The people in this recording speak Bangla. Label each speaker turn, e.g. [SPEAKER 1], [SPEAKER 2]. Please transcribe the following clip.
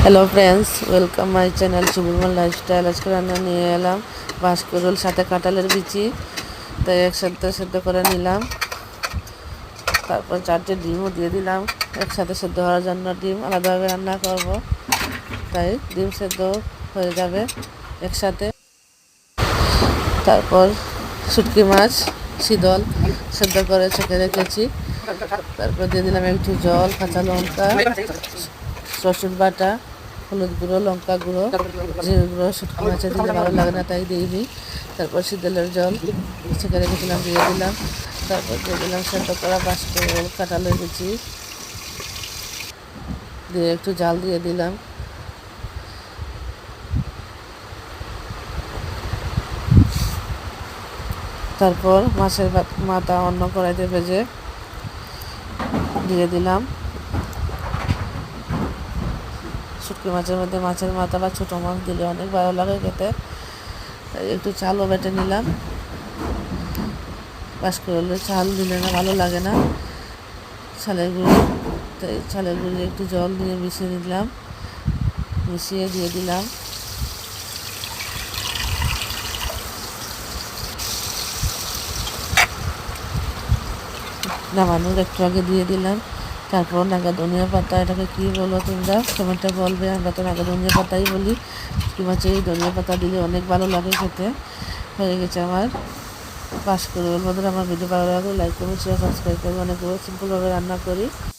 [SPEAKER 1] Hello friends, welcome my channel Subimal lifestyle. আজকে রান্না নিয়ে এলাম বাঁশকুড়ুল সাথে কাঁঠালের বিচি, তাই একসাথে সেদ্ধ করে নিলাম। তারপর 4টে ডিমও দিয়ে দিলাম একসাথে সেদ্ধ হওয়ার জন্য। ডিম আলাদাভাবে রান্না করব, তাই ডিম সেদ্ধ হয়ে যাবে একসাথে। তারপর শুটকি মাছ শীতল সেদ্ধ করে ছেঁকে রেখেছি। তারপর দিয়ে দিলাম একটু জল, কাঁচা লঙ্কা, রসুন বাটা, হলুদ গুঁড়ো, লঙ্কা গুঁড়ো, জিরে গুঁড়ো। শুটকি মাছে দিলে ভালো লাগে না, তাই দিইনি। তারপর শীতলের জল ছেঁকে রেখেছিলাম দিয়ে দিলাম। তারপর দিয়ে দিলাম সেদ্ধ করা বাঁশকুড়ুল, কাঁঠালের বিচি দিয়ে একটু জাল দিয়ে দিলাম। তারপর মাছের মাথা অন্য কড়াইতে ভেজে দিয়ে দিলাম। শুটকি মাছের মধ্যে মাছের মাথা বা ছোটো মাছ দিলে অনেক ভালো লাগে খেতে, তাই একটু চালও বেটে নিলাম। বাঁশকুড়ুলের চাল দিলে না ভালো লাগে না, চালের গুঁড়ি, তাই চালের গুঁড়ি একটু জল দিয়ে মিশিয়ে নিলাম, মিশিয়ে দিয়ে দিলাম। নামানোর একটু আগে দিয়ে দিলাম। তারপর নাগা ধনিয়া পাতা, এটাকে কী বলো তোমরা কমেন্টে বলবে, আমরা তো নাগা ধনিয়া পাতাই বলি। শুটকি মাছে এই ধনিয়া পাতা দিলে অনেক ভালো লাগে খেতে। হয়ে গেছে আমার বাঁশকুড়ুল। বন্ধুরা, আমার ভিডিও ভালো লাগলে লাইক করুন, শেয়ার, সাবস্ক্রাইব করুন। অনেকগুলো সিম্পলভাবে রান্না করি।